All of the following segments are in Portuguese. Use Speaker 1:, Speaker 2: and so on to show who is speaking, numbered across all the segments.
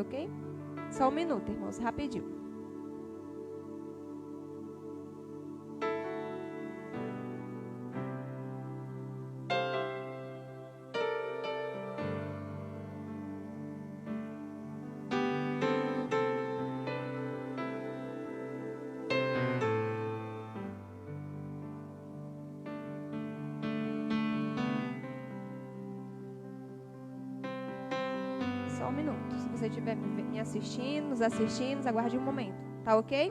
Speaker 1: minuto, ok? Só um minuto, irmãos, rapidinho. Só um minuto. Se você estiver me assistindo, nos assistindo, aguarde um momento. Tá ok?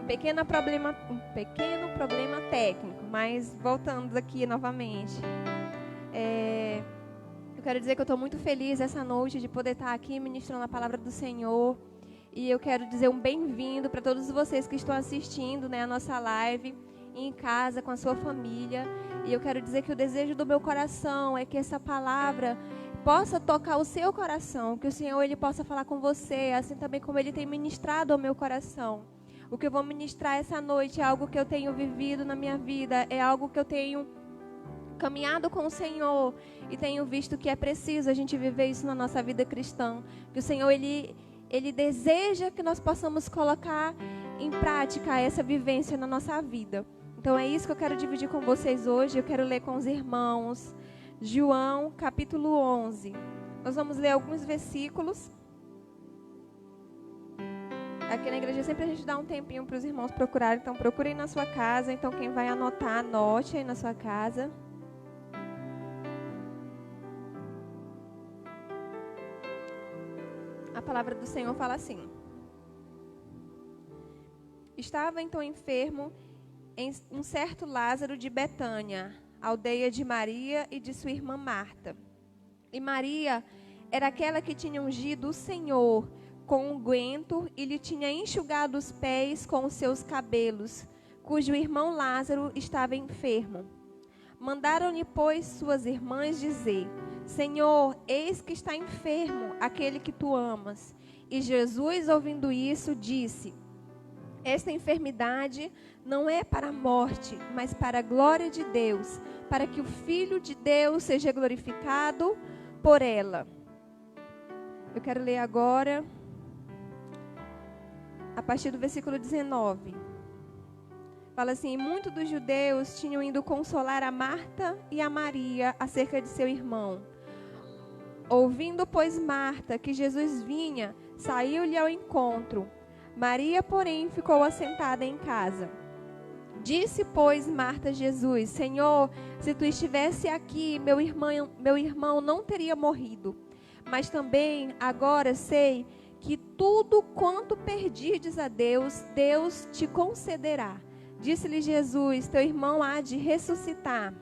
Speaker 1: Um pequeno problema técnico, mas voltando aqui novamente. Eu quero dizer que eu estou muito feliz essa noite de poder estar aqui ministrando a palavra do Senhor. E eu quero dizer um bem-vindo para todos vocês que estão assistindo, né, a nossa live em casa com a sua família. E eu quero dizer que o desejo do meu coração é que essa palavra possa tocar o seu coração, que o Senhor ele possa falar com você, assim também como Ele tem ministrado ao meu coração. O que eu vou ministrar essa noite é algo que eu tenho vivido na minha vida, é algo que eu tenho caminhado com o Senhor e tenho visto que é preciso a gente viver isso na nossa vida cristã. Que o Senhor ele deseja que nós possamos colocar em prática essa vivência na nossa vida. Então é isso que eu quero dividir com vocês hoje. Eu quero ler com os irmãos João capítulo 11. Nós vamos ler alguns versículos. Aqui na igreja sempre a gente dá um tempinho para os irmãos procurarem. Então procurem na sua casa. Então quem vai anotar, anote aí na sua casa. A palavra do Senhor fala assim: estava então enfermo um certo Lázaro de Betânia, aldeia de Maria e de sua irmã Marta. E Maria era aquela que tinha ungido o Senhor com unguento e lhe tinha enxugado os pés com os seus cabelos, cujo irmão Lázaro estava enfermo. Mandaram-lhe, pois, suas irmãs dizer: Senhor, eis que está enfermo aquele que tu amas. E Jesus, ouvindo isso, disse: esta enfermidade não é para a morte, mas para a glória de Deus, para que o Filho de Deus seja glorificado por ela. Eu quero ler agora a partir do versículo 19. Fala assim: muitos dos judeus tinham ido consolar a Marta e a Maria acerca de seu irmão. Ouvindo, pois, Marta que Jesus vinha, saiu-lhe ao encontro. Maria, porém, ficou assentada em casa. Disse, pois, Marta a Jesus: Senhor, se tu estivesse aqui, meu irmão não teria morrido. Mas também agora sei que tudo quanto pedides a Deus, Deus te concederá. Disse-lhe Jesus: teu irmão há de ressuscitar.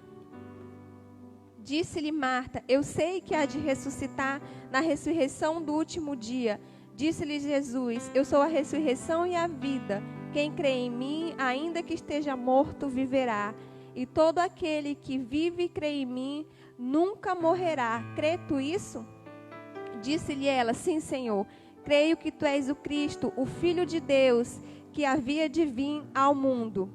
Speaker 1: Disse-lhe Marta: eu sei que há de ressuscitar na ressurreição do último dia. Disse-lhe Jesus: eu sou a ressurreição e a vida. Quem crê em mim, ainda que esteja morto, viverá. E todo aquele que vive e crê em mim, nunca morrerá. Crê tu isso? Disse-lhe ela: sim, Senhor. Creio que tu és o Cristo, o Filho de Deus, que havia de vir ao mundo.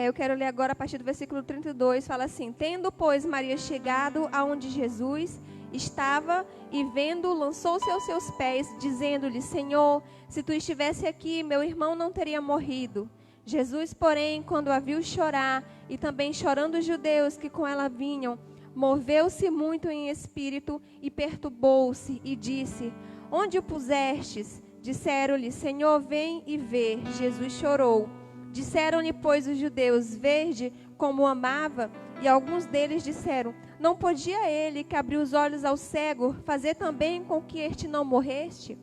Speaker 1: Eu quero ler agora a partir do versículo 32, fala assim: tendo, pois, Maria chegado aonde Jesus estava e vendo, lançou-se aos seus pés, dizendo-lhe: Senhor, se tu estivesse aqui, meu irmão não teria morrido. Jesus, porém, quando a viu chorar, e também chorando os judeus que com ela vinham, moveu-se muito em espírito e perturbou-se e disse: onde o pusestes? Disseram-lhe: Senhor, vem e vê. Jesus chorou. Disseram-lhe, pois, os judeus: vede como o amava? E alguns deles disseram: não podia ele, que abriu os olhos ao cego, fazer também com que este não morreste?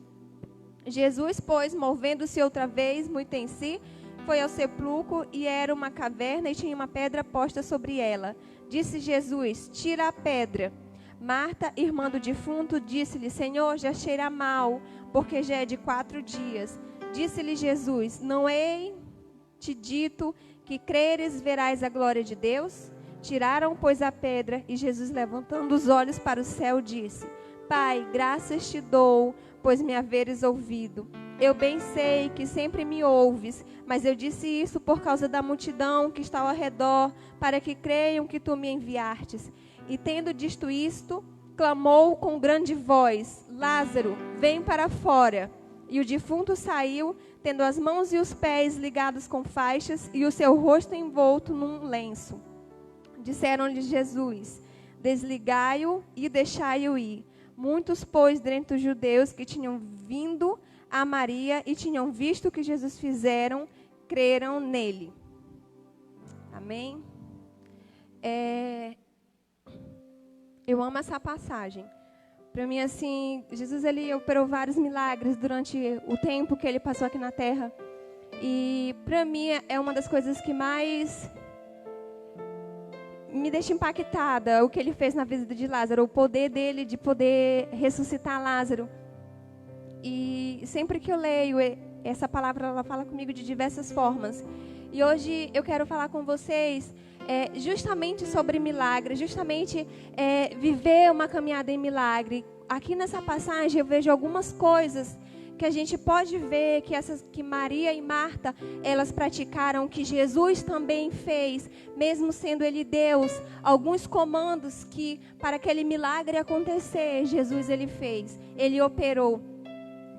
Speaker 1: Jesus, pois, movendo-se outra vez muito em si, foi ao sepulcro, e era uma caverna, e tinha uma pedra posta sobre ela. Disse Jesus: tira a pedra. Marta, irmã do defunto, disse-lhe: Senhor, já cheira mal, porque já é de 4 dias. Disse-lhe Jesus: não hei te dito que creres, verás a glória de Deus? Tiraram, pois, a pedra, e Jesus, levantando os olhos para o céu, disse: Pai, graças te dou, pois me haveres ouvido. Eu bem sei que sempre me ouves, mas eu disse isso por causa da multidão que está ao redor, para que creiam que tu me enviastes. E tendo dito isto, clamou com grande voz: Lázaro, vem para fora. E o defunto saiu, tendo as mãos e os pés ligados com faixas e o seu rosto envolto num lenço. Disseram-lhe Jesus: desligai-o e deixai-o ir. Muitos, pois, dentre os judeus que tinham vindo a Maria e tinham visto o que Jesus fizeram, creram nele. Amém? Eu amo essa passagem. Para mim, assim, Jesus ele operou vários milagres durante o tempo que ele passou aqui na Terra. E para mim é uma das coisas que mais me deixa impactada, o que ele fez na vida de Lázaro, o poder dele de poder ressuscitar Lázaro. E sempre que eu leio essa palavra, ela fala comigo de diversas formas. E hoje eu quero falar com vocês justamente sobre milagre, justamente viver uma caminhada em milagre. Aqui nessa passagem eu vejo algumas coisas que a gente pode ver que Maria e Marta, elas praticaram, que Jesus também fez, mesmo sendo ele Deus. Alguns comandos que para aquele milagre acontecer, Jesus ele fez, ele operou.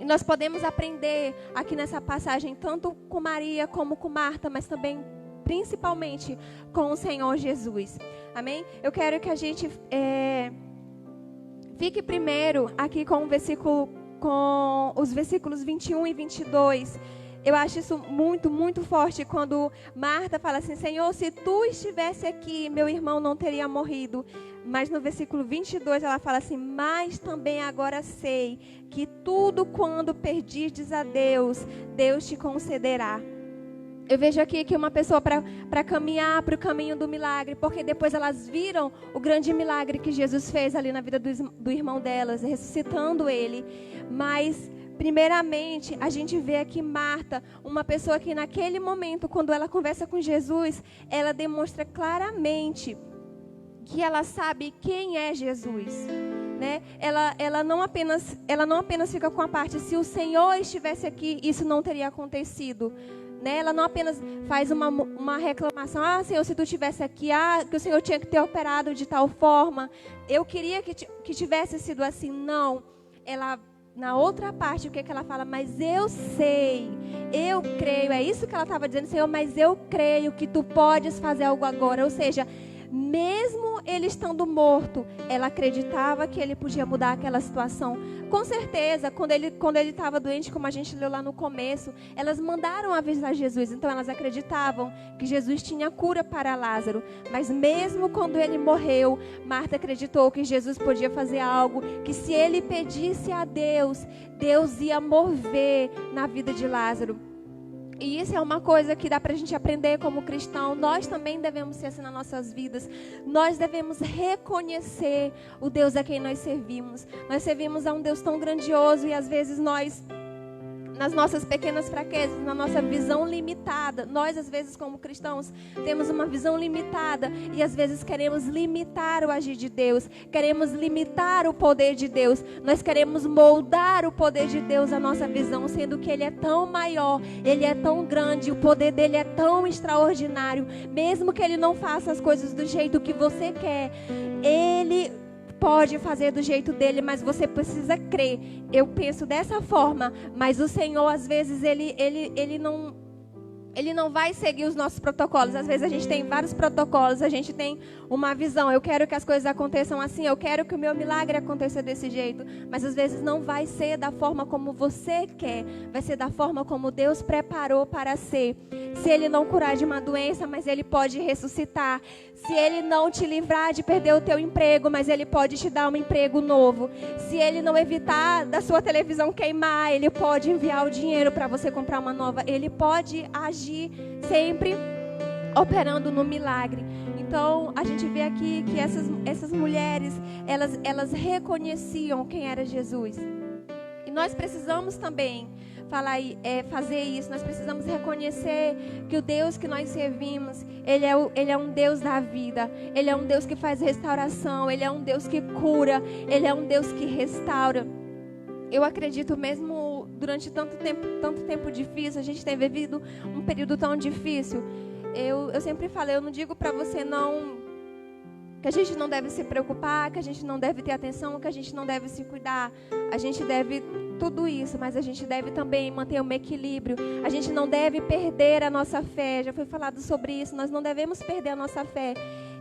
Speaker 1: E nós podemos aprender aqui nessa passagem, tanto com Maria como com Marta, mas também, principalmente, com o Senhor Jesus. Amém? Eu quero que a gente fique primeiro aqui com os versículos 21 e 22. Eu acho isso muito, muito forte, quando Marta fala assim: Senhor, se tu estivesse aqui, meu irmão não teria morrido. Mas no versículo 22 ela fala assim: mas também agora sei que tudo quando pedirdes a Deus, Deus te concederá. Eu vejo aqui que uma pessoa para caminhar para o caminho do milagre, porque depois elas viram o grande milagre que Jesus fez ali na vida do irmão delas, ressuscitando ele. Mas primeiramente, a gente vê aqui Marta, uma pessoa que naquele momento, quando ela conversa com Jesus, ela demonstra claramente que ela sabe quem é Jesus, né? Ela não apenas fica com a parte, se o Senhor estivesse aqui, isso não teria acontecido, né? Ela não apenas faz uma reclamação: Senhor, se tu estivesse aqui, que o Senhor tinha que ter operado de tal forma, eu queria que tivesse sido assim. Não, ela, na outra parte, o que ela fala? Mas eu sei, eu creio, é isso que ela estava dizendo: Senhor, mas eu creio que tu podes fazer algo agora. Ou seja, mesmo ele estando morto, ela acreditava que ele podia mudar aquela situação. Com certeza, quando ele estava doente, como a gente leu lá no começo, elas mandaram avisar Jesus. Então elas acreditavam que Jesus tinha cura para Lázaro. Mas mesmo quando ele morreu, Marta acreditou que Jesus podia fazer algo, que se ele pedisse a Deus, Deus ia mover na vida de Lázaro. E isso é uma coisa que dá para a gente aprender como cristão. Nós também devemos ser assim nas nossas vidas. Nós devemos reconhecer o Deus a quem nós servimos. Nós servimos a um Deus tão grandioso e às vezes nós, nas nossas pequenas fraquezas, na nossa visão limitada, nós às vezes como cristãos temos uma visão limitada e às vezes queremos limitar o agir de Deus, queremos limitar o poder de Deus, nós queremos moldar o poder de Deus à nossa visão, sendo que Ele é tão maior, Ele é tão grande, o poder dEle é tão extraordinário. Mesmo que Ele não faça as coisas do jeito que você quer, Ele pode fazer do jeito dele, mas você precisa crer. Eu penso dessa forma, mas o Senhor às vezes ele não vai seguir os nossos protocolos. Às vezes a gente tem vários protocolos, a gente tem uma visão: eu quero que as coisas aconteçam assim, eu quero que o meu milagre aconteça desse jeito, mas às vezes não vai ser da forma como você quer, vai ser da forma como Deus preparou para ser. Se Ele não curar de uma doença, mas Ele pode ressuscitar. Se Ele não te livrar de perder o teu emprego, mas Ele pode te dar um emprego novo. Se Ele não evitar da sua televisão queimar, Ele pode enviar o dinheiro para você comprar uma nova. Ele pode agir sempre operando no milagre. Então, a gente vê aqui que essas mulheres, elas reconheciam quem era Jesus. E nós precisamos também fazer isso. Nós precisamos reconhecer que o Deus que nós servimos, Ele é um Deus da vida. Ele é um Deus que faz restauração. Ele é um Deus que cura. Ele é um Deus que restaura. Eu acredito, mesmo durante tanto tempo difícil, a gente tem vivido um período tão difícil. Eu sempre falei, eu não digo para você não que a gente não deve se preocupar, que a gente não deve ter atenção, que a gente não deve se cuidar. A gente deve tudo isso, mas a gente deve também manter um equilíbrio. A gente não deve perder a nossa fé. Já foi falado sobre isso, nós não devemos perder a nossa fé.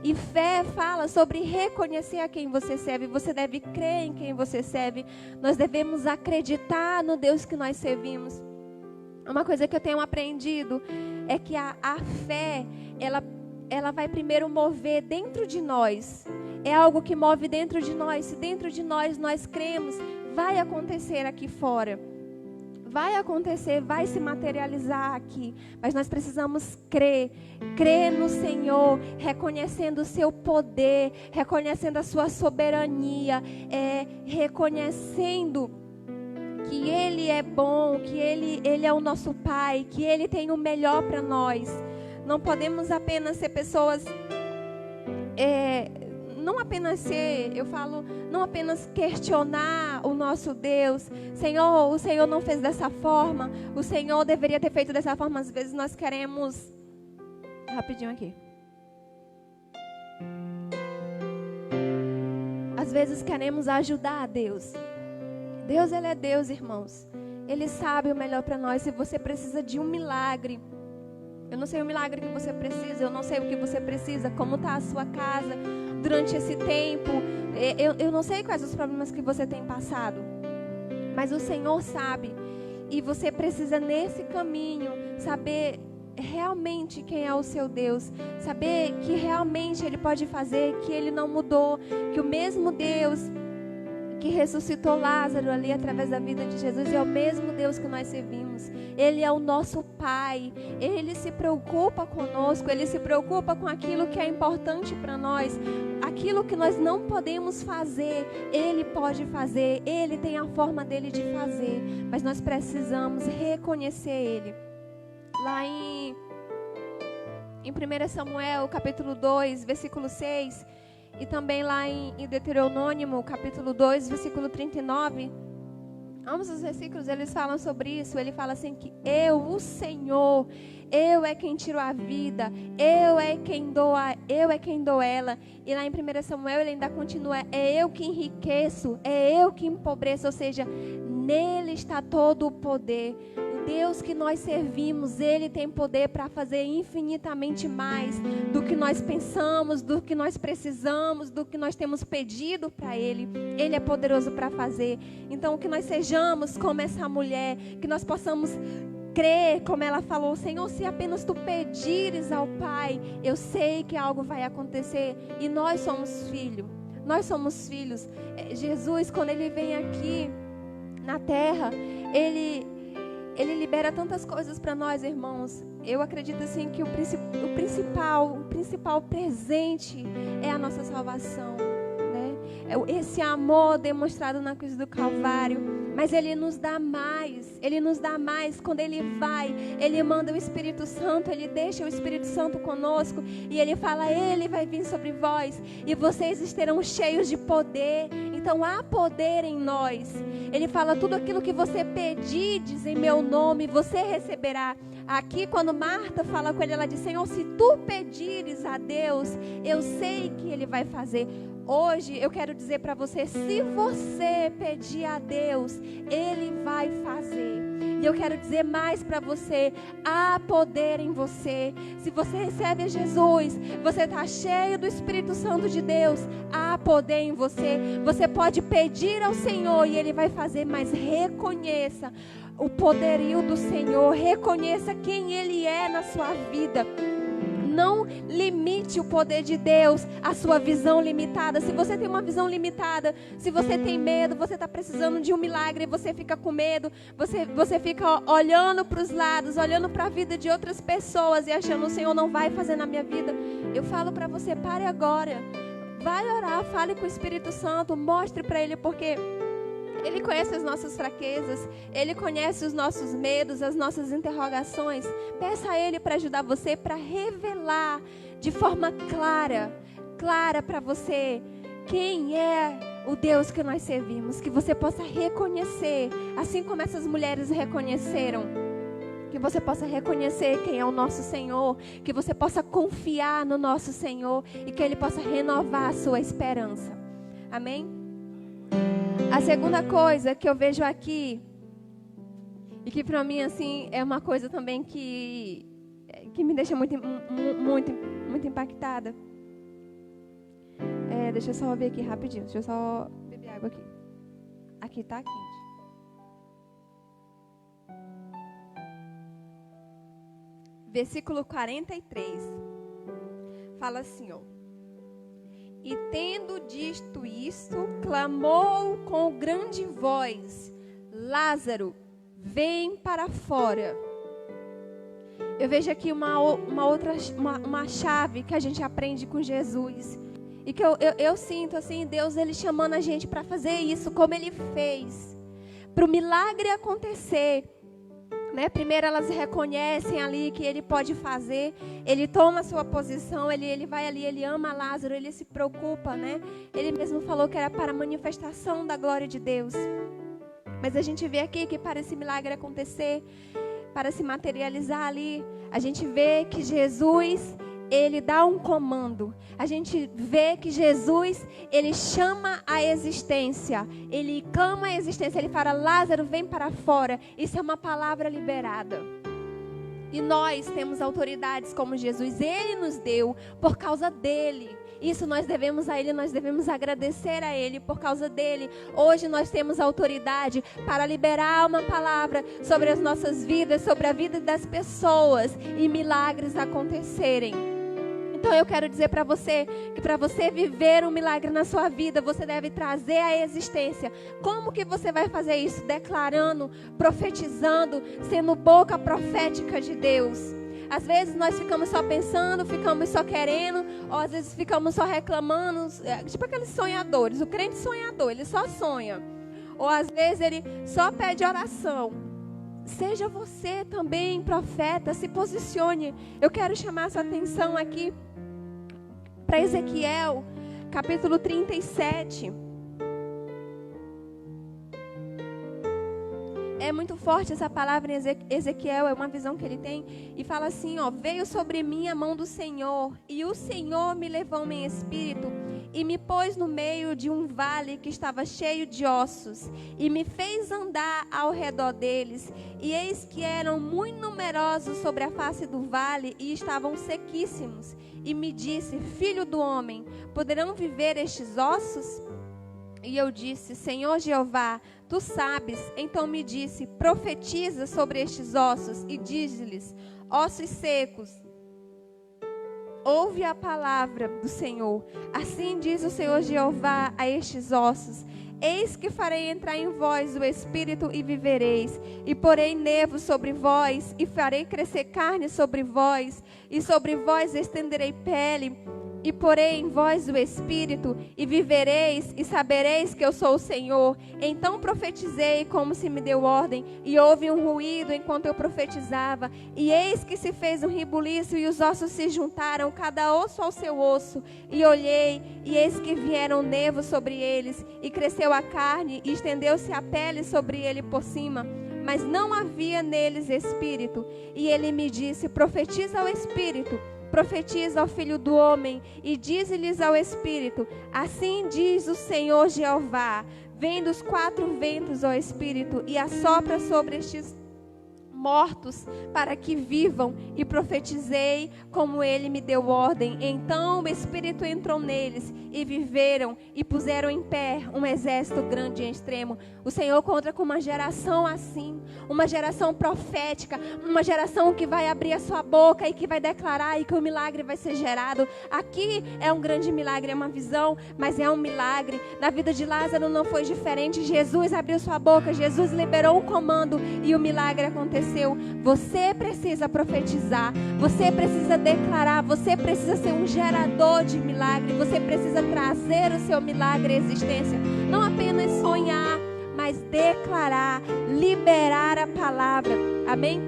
Speaker 1: E fé fala sobre reconhecer a quem você serve. Você deve crer em quem você serve. Nós devemos acreditar no Deus que nós servimos. Uma coisa que eu tenho aprendido é que a fé, ela vai primeiro mover dentro de nós. É algo que move dentro de nós. Se dentro de nós cremos, vai acontecer aqui fora. Vai acontecer, vai se materializar aqui. Mas nós precisamos crer no Senhor, reconhecendo o seu poder, reconhecendo a sua soberania, reconhecendo que Ele é bom, que Ele é o nosso Pai, que Ele tem o melhor para nós. Não podemos apenas ser pessoas, não apenas questionar o nosso Deus. Senhor, o Senhor não fez dessa forma, o Senhor deveria ter feito dessa forma. Às vezes nós queremos, rapidinho aqui. Às vezes queremos ajudar a Deus. Deus, Ele é Deus, irmãos. Ele sabe o melhor para nós. Se você precisa de um milagre, eu não sei o milagre que você precisa, eu não sei o que você precisa, como está a sua casa durante esse tempo. Eu não sei quais os problemas que você tem passado, mas o Senhor sabe. E você precisa, nesse caminho, saber realmente quem é o seu Deus, saber que realmente Ele pode fazer, que Ele não mudou, que o mesmo Deus que ressuscitou Lázaro ali através da vida de Jesus é o mesmo Deus que nós servimos. Ele é o nosso Pai. Ele se preocupa conosco, Ele se preocupa com aquilo que é importante para nós. Aquilo que nós não podemos fazer, Ele pode fazer. Ele tem a forma dele de fazer, mas nós precisamos reconhecer Ele. Lá em 1 Samuel, capítulo 2, versículo 6, e também lá em Deuteronômio, capítulo 2, versículo 39, ambos os versículos eles falam sobre isso. Ele fala assim que eu, o Senhor, eu é quem tiro a vida, eu é quem dou ela. E lá em 1 Samuel ele ainda continua, é eu que enriqueço, é eu que empobreço, ou seja, nele está todo o poder. Deus que nós servimos, Ele tem poder para fazer infinitamente mais do que nós pensamos, do que nós precisamos, do que nós temos pedido para Ele. Ele é poderoso para fazer. Então, que nós sejamos como essa mulher, que nós possamos crer, como ela falou, Senhor, se apenas Tu pedires ao Pai, eu sei que algo vai acontecer. E nós somos filhos. Jesus, quando Ele vem aqui na terra, Ele libera tantas coisas para nós, irmãos. Eu acredito assim que o principal presente é a nossa salvação, né? Esse amor demonstrado na cruz do Calvário. Mas Ele nos dá mais. Ele nos dá mais quando Ele vai. Ele manda o Espírito Santo. Ele deixa o Espírito Santo conosco. E Ele fala, Ele vai vir sobre vós. E vocês estarão cheios de poder. Então há poder em nós. Ele fala, tudo aquilo que você pedirdes em meu nome, você receberá. Aqui quando Marta fala com Ele, ela diz, Senhor, se Tu pedires a Deus, eu sei que Ele vai fazer. Hoje eu quero dizer para você, se você pedir a Deus, Ele vai fazer. E eu quero dizer mais para você, há poder em você. Se você recebe a Jesus, você está cheio do Espírito Santo de Deus, há poder em você. Você pode pedir ao Senhor e Ele vai fazer, mas reconheça o poderio do Senhor, reconheça quem Ele é na sua vida. Não limite o poder de Deus à sua visão limitada. Se você tem uma visão limitada, se você tem medo, você está precisando de um milagre, você fica com medo, você fica olhando para os lados, olhando para a vida de outras pessoas e achando, o Senhor não vai fazer na minha vida. Eu falo para você, pare agora. Vai orar, fale com o Espírito Santo, mostre para Ele, porque Ele conhece as nossas fraquezas, Ele conhece os nossos medos, as nossas interrogações. Peça a Ele para ajudar você, para revelar de forma clara para você quem é o Deus que nós servimos. Que você possa reconhecer, assim como essas mulheres reconheceram. Que você possa reconhecer quem é o nosso Senhor, que você possa confiar no nosso Senhor e que Ele possa renovar a sua esperança. Amém? A segunda coisa que eu vejo aqui, e que para mim assim é uma coisa também que me deixa muito impactada. Deixa eu só ver aqui rapidinho, deixa eu só beber água aqui. Aqui tá quente. Versículo 43, fala assim, ó. E tendo dito isto, clamou com grande voz, Lázaro, vem para fora. Eu vejo aqui uma chave que a gente aprende com Jesus. E que eu sinto assim, Deus ele chamando a gente para fazer isso, como Ele fez. Para o milagre acontecer. Né? Primeiro elas reconhecem ali que Ele pode fazer, Ele toma a sua posição, ele vai ali, Ele ama Lázaro, Ele se preocupa, né? Ele mesmo falou que era para a manifestação da glória de Deus. Mas a gente vê aqui que para esse milagre acontecer, para se materializar ali, a gente vê que Jesus, Ele dá um comando. A gente vê que Jesus, Ele chama a existência. Ele clama a existência. Ele fala, Lázaro, vem para fora. Isso é uma palavra liberada. E nós temos autoridades como Jesus. Ele nos deu por causa dEle. Isso nós devemos a Ele, nós devemos agradecer a Ele por causa dEle. Hoje nós temos autoridade para liberar uma palavra sobre as nossas vidas, sobre a vida das pessoas e milagres acontecerem. Então eu quero dizer para você que para você viver um milagre na sua vida, você deve trazer a existência. Como que você vai fazer isso? Declarando, profetizando, sendo boca profética de Deus. Às vezes nós ficamos só pensando, ficamos só querendo, ou às vezes ficamos só reclamando, tipo aqueles sonhadores. O crente sonhador, ele só sonha. Ou às vezes ele só pede oração. Seja você também profeta, se posicione. Eu quero chamar a sua atenção aqui para Ezequiel, capítulo 37. É muito forte essa palavra em Ezequiel, é uma visão que ele tem. E fala assim, ó, veio sobre mim a mão do Senhor, e o Senhor me levou em espírito, e me pôs no meio de um vale que estava cheio de ossos, e me fez andar ao redor deles, e eis que eram muito numerosos sobre a face do vale, e estavam sequíssimos. E me disse, filho do homem, poderão viver estes ossos? E eu disse, Senhor Jeová, tu sabes. Então me disse, profetiza sobre estes ossos, e diz-lhes, ossos secos, ouve a palavra do Senhor. Assim diz o Senhor Jeová a estes ossos, eis que farei entrar em vós o Espírito e vivereis, e porei nervos sobre vós, e farei crescer carne sobre vós, e sobre vós estenderei pele, e porei em vós o Espírito, e vivereis, e sabereis que eu sou o Senhor. Então profetizei como se me deu ordem, e houve um ruído enquanto eu profetizava, e eis que se fez um rebuliço, e os ossos se juntaram, cada osso ao seu osso. E olhei, e eis que vieram nervos sobre eles, e cresceu a carne, e estendeu-se a pele sobre ele por cima, mas não havia neles espírito. E ele me disse, profetiza ao Espírito, profetiza ao Filho do Homem, e diz-lhes ao Espírito, assim diz o Senhor Jeová, vem dos quatro ventos, ó Espírito, e assopra sobre estes mortos, para que vivam, e profetizei como ele me deu ordem. Então o Espírito entrou neles, e viveram, e puseram em pé um exército grande e extremo. O Senhor conta com uma geração assim, uma geração profética, uma geração que vai abrir a sua boca e que vai declarar, e que o milagre vai ser gerado. Aqui é um grande milagre, é uma visão, mas é um milagre. Na vida de Lázaro não foi diferente. Jesus abriu sua boca, Jesus liberou um comando, e o milagre aconteceu. Você precisa profetizar, você precisa declarar, você precisa ser um gerador de milagre, você precisa trazer o seu milagre à existência. Não apenas sonhar, mas declarar, liberar a palavra. Amém?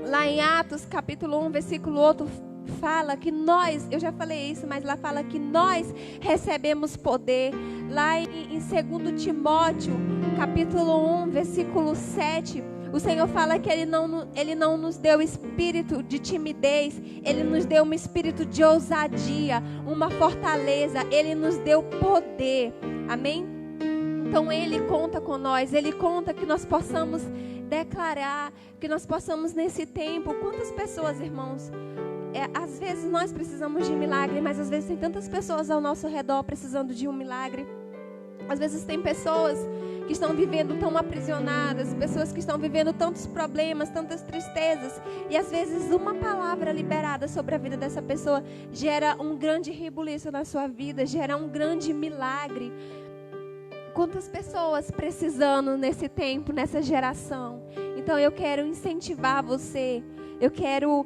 Speaker 1: Lá em Atos capítulo 1, versículo 8, fala que nós, eu já falei isso, mas lá fala que nós recebemos poder. Lá em 2 Timóteo capítulo 1, versículo 7, O Senhor fala que Ele não nos deu espírito de timidez, Ele nos deu um espírito de ousadia, uma fortaleza, Ele nos deu poder, amém? Então Ele conta com nós, Ele conta que nós possamos declarar, que nós possamos nesse tempo. Quantas pessoas, irmãos, às vezes nós precisamos de milagre, mas às vezes tem tantas pessoas ao nosso redor precisando de um milagre. Às vezes tem pessoas que estão vivendo tão aprisionadas, pessoas que estão vivendo tantos problemas, tantas tristezas, e às vezes uma palavra liberada sobre a vida dessa pessoa gera um grande rebuliço na sua vida, gera um grande milagre. Quantas pessoas precisando nesse tempo, nessa geração? Então eu quero incentivar você, eu quero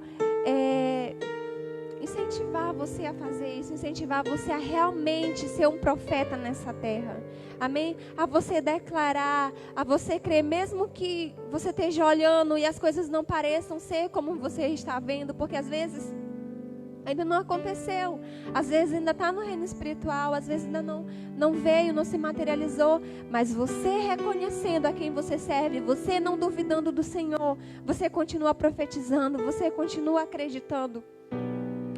Speaker 1: incentivar você a fazer isso, incentivar você a realmente ser um profeta nessa terra, amém? A você declarar, a você crer, mesmo que você esteja olhando e as coisas não pareçam ser como você está vendo, porque às vezes ainda não aconteceu, às vezes ainda está no reino espiritual, às vezes ainda não veio, não se materializou, mas você reconhecendo a quem você serve, você não duvidando do Senhor, você continua profetizando, você continua acreditando.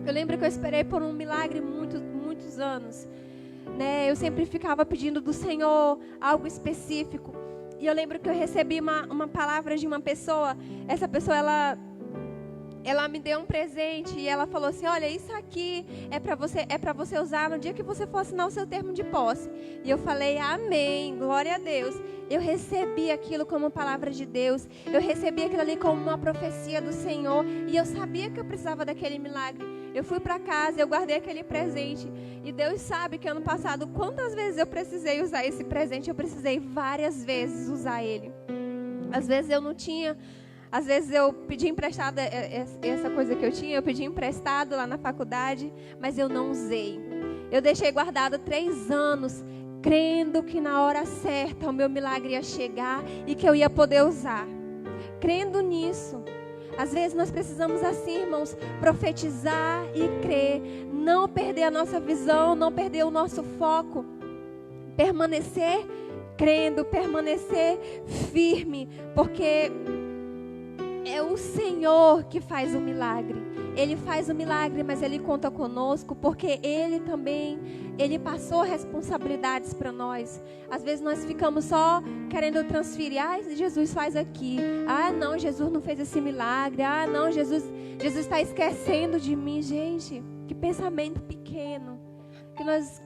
Speaker 1: Eu lembro que eu esperei por um milagre muitos anos, né? Eu sempre ficava pedindo do Senhor algo específico, e eu lembro que eu recebi uma palavra de uma pessoa. Essa pessoa, ela me deu um presente e ela falou assim: olha, isso aqui é para você usar no dia que você for assinar o seu termo de posse. E eu falei: amém, glória a Deus. Eu recebi aquilo como palavra de Deus, eu recebi aquilo ali como uma profecia do Senhor, e eu sabia que eu precisava daquele milagre. Eu fui para casa, eu guardei aquele presente, e Deus sabe que ano passado, quantas vezes eu precisei usar esse presente. Eu precisei várias vezes usar ele. Às vezes eu não tinha. Às vezes eu pedi emprestado essa coisa que eu tinha, eu pedi emprestado lá na faculdade, mas eu não usei. Eu deixei guardado 3 anos, crendo que na hora certa o meu milagre ia chegar e que eu ia poder usar. Crendo nisso. Às vezes nós precisamos assim, irmãos, profetizar e crer. Não perder a nossa visão, não perder o nosso foco. Permanecer crendo, permanecer firme, porque é o Senhor que faz o milagre. Ele faz o milagre, mas Ele conta conosco, porque Ele passou responsabilidades para nós. Às vezes nós ficamos só querendo transferir. Jesus faz aqui. Não, Jesus não fez esse milagre. Não, Jesus está esquecendo de mim. Gente, que pensamento pequeno.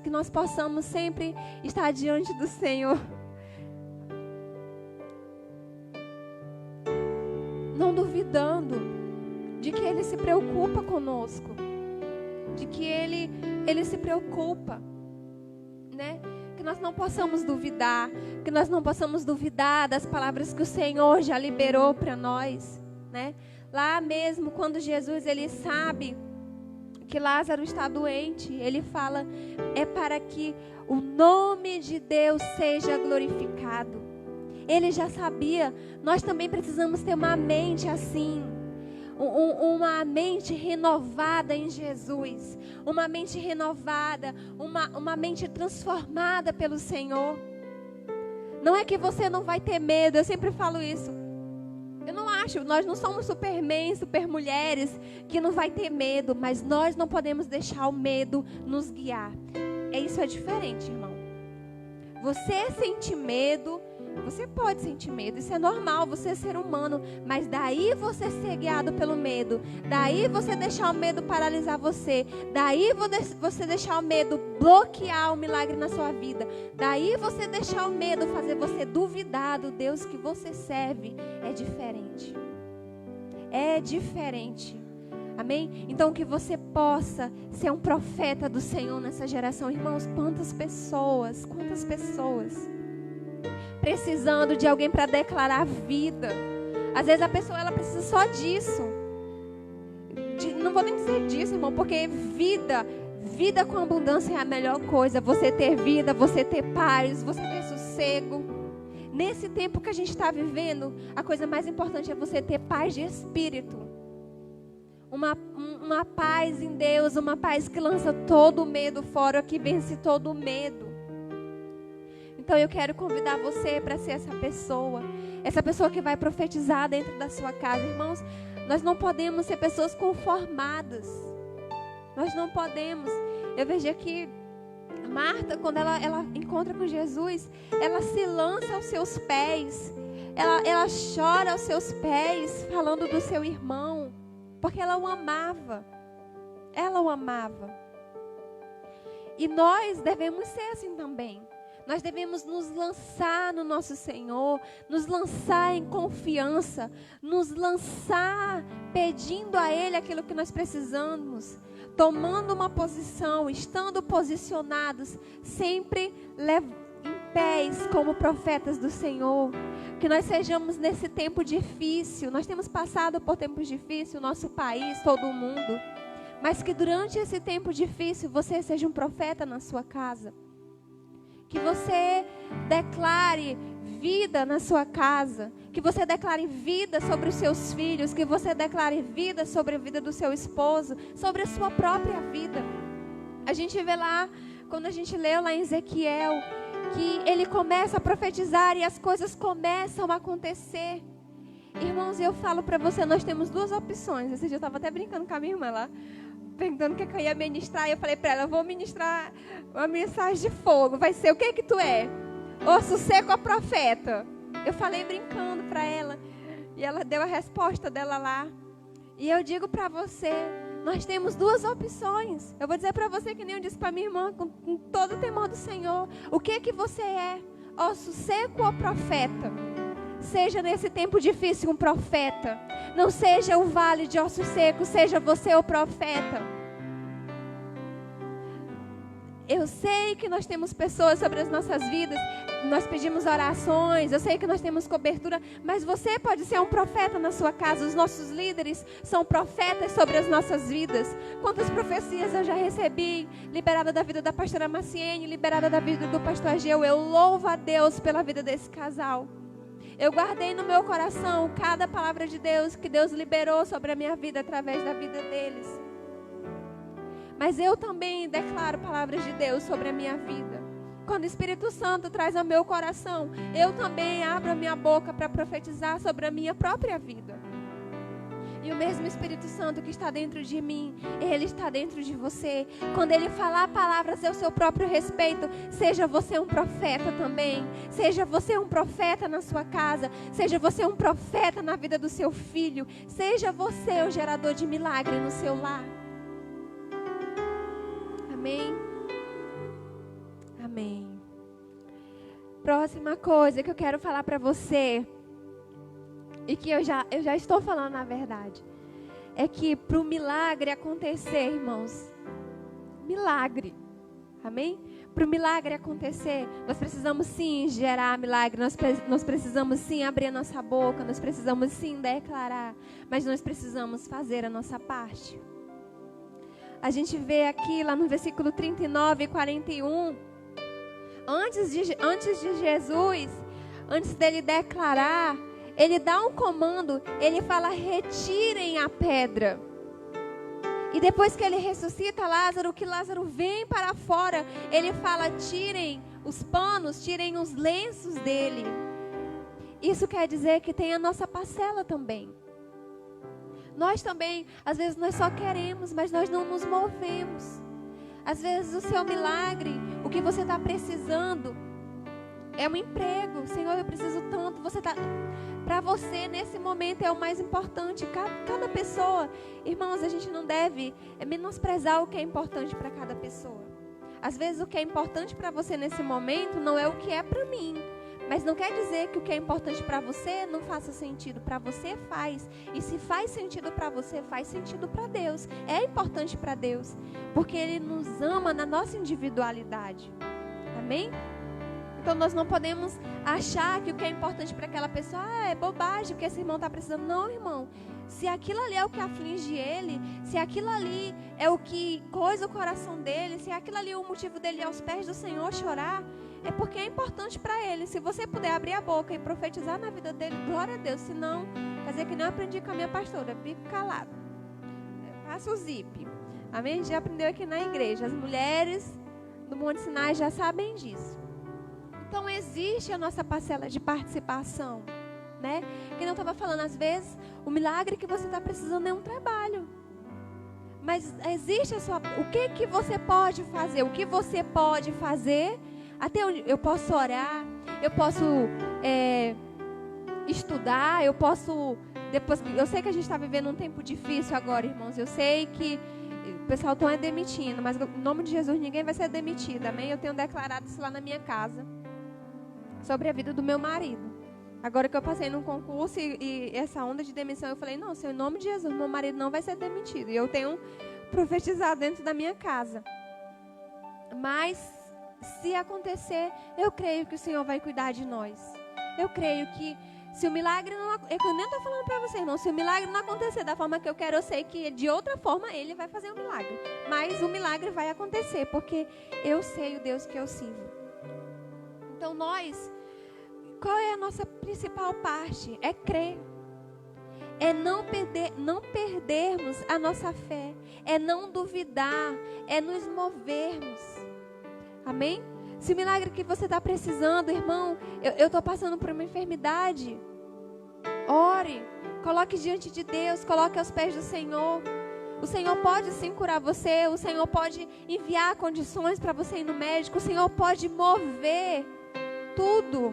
Speaker 1: Que nós possamos sempre estar diante do Senhor, não duvidando de que Ele se preocupa conosco, de que Ele se preocupa, né? Que nós não possamos duvidar, que nós não possamos duvidar das palavras que o Senhor já liberou para nós, né? Lá mesmo, quando Jesus, Ele sabe que Lázaro está doente, Ele fala: é para que o nome de Deus seja glorificado. Ele já sabia. Nós também precisamos ter uma mente assim, uma mente renovada em Jesus, uma mente renovada, uma mente transformada pelo Senhor. Não é que você não vai ter medo, eu sempre falo isso. Eu não acho, nós não somos supermen, supermulheres que não vai ter medo, mas nós não podemos deixar o medo nos guiar. Isso é diferente, irmão. Você sente medo. Você pode sentir medo, isso é normal, você é ser humano, mas daí você ser guiado pelo medo, daí você deixar o medo paralisar você, daí você deixar o medo bloquear o milagre na sua vida, daí você deixar o medo fazer você duvidar do Deus que você serve, é diferente. É diferente. Amém? Então que você possa ser um profeta do Senhor nessa geração. Irmãos, quantas pessoas precisando de alguém para declarar vida. Às vezes a pessoa, ela precisa só disso. Não vou nem dizer disso, irmão, porque vida com abundância é a melhor coisa. Você ter vida, você ter paz, você ter sossego. Nesse tempo que a gente está vivendo, a coisa mais importante é você ter paz de espírito. Uma paz em Deus, uma paz que lança todo o medo fora, que vence todo o medo. Então eu quero convidar você para ser essa pessoa que vai profetizar dentro da sua casa. Irmãos, nós não podemos ser pessoas conformadas. Nós não podemos. Eu vejo aqui Marta, quando ela encontra com Jesus, ela se lança aos seus pés. Ela chora aos seus pés, falando do seu irmão, porque ela o amava. Ela o amava. E nós devemos ser assim também. Nós devemos nos lançar no nosso Senhor, nos lançar em confiança, nos lançar pedindo a Ele aquilo que nós precisamos, tomando uma posição, estando posicionados, sempre em pés como profetas do Senhor. Que nós sejamos nesse tempo difícil. Nós temos passado por tempos difíceis, o nosso país, todo o mundo. Mas que durante esse tempo difícil você seja um profeta na sua casa. Que você declare vida na sua casa. Que você declare vida sobre os seus filhos. Que você declare vida sobre a vida do seu esposo. Sobre a sua própria vida. A gente vê lá, quando a gente leu lá em Ezequiel, que ele começa a profetizar e as coisas começam a acontecer. Irmãos, eu falo para você, nós temos duas opções. Esse dia eu estava até brincando com a minha irmã lá, perguntando o que eu ia ministrar. E eu falei para ela, eu vou ministrar uma mensagem de fogo. Vai ser, o que tu é? Osso seco ou profeta? Eu falei brincando para ela. E ela deu a resposta dela lá. E eu digo para você, nós temos duas opções. Eu vou dizer para você que nem eu disse para minha irmã, com todo o temor do Senhor. O que você é? Osso seco ou profeta? Seja nesse tempo difícil um profeta. Não seja o vale de ossos secos, seja você o profeta. Eu sei que nós temos pessoas sobre as nossas vidas, nós pedimos orações, eu sei que nós temos cobertura, mas você pode ser um profeta na sua casa. Os nossos líderes são profetas sobre as nossas vidas. Quantas profecias eu já recebi, liberada da vida da pastora Maciene, liberada da vida do pastor Ageu. Eu louvo a Deus pela vida desse casal. Eu guardei no meu coração cada palavra de Deus que Deus liberou sobre a minha vida através da vida deles. Mas eu também declaro palavras de Deus sobre a minha vida. Quando o Espírito Santo traz ao meu coração, eu também abro a minha boca para profetizar sobre a minha própria vida. E o mesmo Espírito Santo que está dentro de mim, Ele está dentro de você. Quando Ele falar palavras ao seu próprio respeito, seja você um profeta também. Seja você um profeta na sua casa. Seja você um profeta na vida do seu filho. Seja você o gerador de milagre no seu lar. Amém? Amém. Próxima coisa que eu quero falar para você, e que eu já estou falando na verdade, é que para o milagre acontecer, irmãos, milagre, amém? Para o milagre acontecer, nós precisamos sim gerar milagre, nós precisamos sim abrir a nossa boca, nós precisamos sim declarar, mas nós precisamos fazer a nossa parte. A gente vê aqui lá no versículo 39 e 41, antes de Jesus, antes dele declarar, ele dá um comando, ele fala, retirem a pedra. E depois que ele ressuscita Lázaro, que Lázaro vem para fora, ele fala, tirem os panos, tirem os lenços dele. Isso quer dizer que tem a nossa parcela também. Nós também, às vezes nós só queremos, mas nós não nos movemos. Às vezes o seu milagre, o que você está precisando, é um emprego. Senhor, eu preciso tanto. Para você, nesse momento, é o mais importante. Cada pessoa, irmãos, a gente não deve menosprezar o que é importante para cada pessoa. Às vezes o que é importante para você nesse momento não é o que é para mim. Mas não quer dizer que o que é importante para você não faça sentido. Para você faz. E se faz sentido para você, faz sentido para Deus. É importante para Deus. Porque Ele nos ama na nossa individualidade. Amém? Então nós não podemos achar que o que é importante para aquela pessoa é bobagem, porque esse irmão está precisando. Não, irmão. Se aquilo ali é o que aflige ele, se aquilo ali é o que coisa o coração dele, se aquilo ali é o motivo dele ir aos pés do Senhor chorar, é porque é importante para ele. Se você puder abrir a boca e profetizar na vida dele, glória a Deus. Se não, fazer que nem eu aprendi com a minha pastora, fico calado. Faça o zip. Amém? A gente já aprendeu aqui na igreja. As mulheres do Monte Sinai já sabem disso. Então existe a nossa parcela de participação, né? Que não estava falando, às vezes, o milagre que você está precisando é um trabalho. Mas existe o que você pode fazer? O que você pode fazer? Até onde eu posso orar, eu posso estudar, eu posso... Eu sei que a gente está vivendo um tempo difícil agora, irmãos. Eu sei que o pessoal está demitindo, mas em nome de Jesus ninguém vai ser demitido, amém? Eu tenho declarado isso lá na minha casa, sobre a vida do meu marido. Agora que eu passei num concurso e essa onda de demissão, eu falei, não, Senhor, em nome de Jesus, meu marido não vai ser demitido. E eu tenho profetizado dentro da minha casa. Mas, se acontecer, eu creio que o Senhor vai cuidar de nós. Eu creio que se o milagre não... Eu nem estou falando para você, irmão. Se o milagre não acontecer da forma que eu quero, eu sei que de outra forma Ele vai fazer um milagre. Mas o milagre vai acontecer, porque eu sei o Deus que eu sirvo. Então, qual é a nossa principal parte? É crer. É não perdermos a nossa fé. É não duvidar. É nos movermos. Amém? Se o milagre que você está precisando, irmão, eu estou passando por uma enfermidade, ore. Coloque diante de Deus. Coloque aos pés do Senhor. O Senhor pode sim curar você. O Senhor pode enviar condições para você ir no médico. O Senhor pode mover tudo